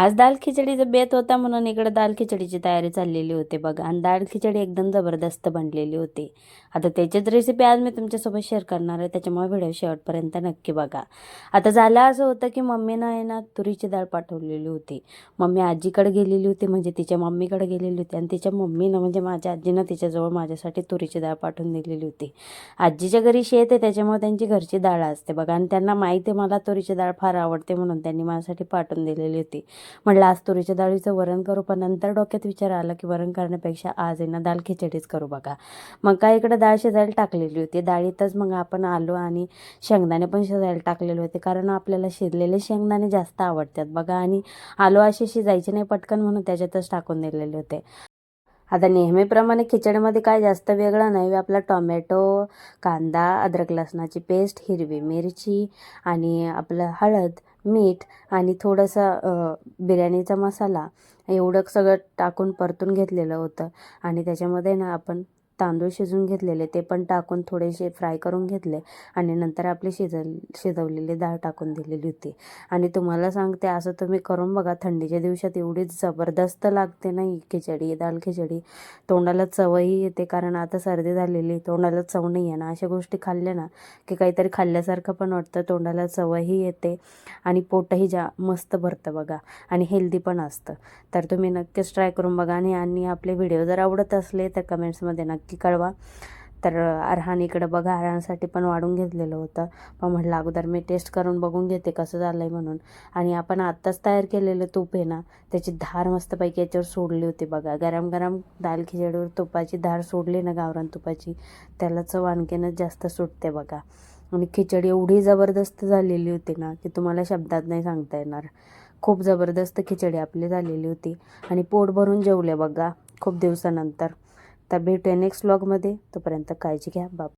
आज दाल खिचडीचा बेत होता म्हणून इकडे दाल खिचडीची तयारी चाललेली होती बघा. आणि दाल खिचडी एकदम जबरदस्त बनलेली होती. आता त्याचीच रेसिपी आज मी तुमच्यासोबत शेअर करणार आहे, त्याच्यामुळे व्हिडिओ शेवटपर्यंत नक्की बघा. आता झालं असं होतं की मम्मीनं आहे ना तुरीची डाळ पाठवलेली होती. मम्मी आजीकडे गेलेली होती, म्हणजे तिच्या मम्मीकडे गेलेली होती, आणि तिच्या मम्मीनं म्हणजे माझ्या आजीनं तिच्याजवळ माझ्यासाठी तुरीची डाळ पाठवून दिलेली होती. आजीच्या घरी शेत आहे, त्याच्यामुळे त्यांची घरची डाळ असते बघा. आणि त्यांना माहिती आहे मला तुरीची डाळ फार आवडते, म्हणून त्यांनी माझ्यासाठी पाठवून दिलेली होती. म्हटलं आज तुरीच्या डाळीचं वरण करू, पण नंतर डोक्यात विचार आला की वरण करण्यापेक्षा आज आहे ना दाल खिचडीच करू बघा. मग काय इकडे डाळ शिजायला टाकलेली होती. डाळीतच मग आपण आलू आणि शेंगदाणे पण शिजायला टाकलेले होते, कारण आपल्याला शिजलेले शेंगदाणे जास्त आवडतात बघा. आणि आलू असे शिजायचे नाही पटकन, म्हणून त्याच्यातच टाकून दिलेले होते. आता नेहमीप्रमाणे खिचडीमध्ये काय जास्त वेगळं नाही. आपला टोमॅटो, कांदा, अद्रक लसणाची पेस्ट, हिरवी मिरची आणि आपलं हळद, मीठ आणि थोडंसं बिर्याणीचा मसाला एवढं सगळं टाकून परतून घेतलेलं होतं. आणि त्याच्यामध्ये ना आपण तांदूळ शिजवून घेतलेले ते पण टाकून थोडेसे फ्राय करून घेतले. आणि नंतर आपली शिजवलेली डाळ टाकून दिलेली होती. आणि तुम्हाला सांगते असं तुम्ही करून बघा, थंडीच्या दिवसात एवढी जबरदस्त लागते ना ही खिचडी, दाल खिचडी. तोंडाला चवही येते, कारण आता सर्दी झालेली, तोंडाला चव नाही आहे ना. अशा गोष्टी खाल्ल्या ना की काहीतरी खाल्ल्यासारखं पण वाटतं, तोंडाला चवही येते आणि पोटही मस्त भरतं बघा. आणि हेल्दी पण असतं. तर तुम्ही नक्कीच ट्राय करून बघा. आणि आपले व्हिडिओ जर आवडत असले तर कमेंट्समध्ये नक्की कळवा. तर अरहान इकडं बघा, अरहानसाठी पण वाढून घेतलेलं होतं. पण म्हटलं अगोदर मी टेस्ट करून बघून घेते कसं झालं आहे म्हणून. आणि आपण आत्ताच तयार केलेलं तूप आहे ना, त्याची धार मस्तपैकी याच्यावर सोडली होती बघा. गरम गरम दाल खिचडीवर तुपाची धार सोडली ना, गावरान तुपाची, त्याला चव आणखीनच जास्त सुटते बघा. आणि खिचडी एवढी जबरदस्त झालेली होती ना की तुम्हाला शब्दात नाही सांगता येणार. खूप जबरदस्त खिचडी आपली झालेली होती. आणि पोट भरून जेवले बघा खूप दिवसानंतर. तर भेटूया नेक्स्ट व्लॉगमध्ये. तोपर्यंत काळजी घ्या. बाय.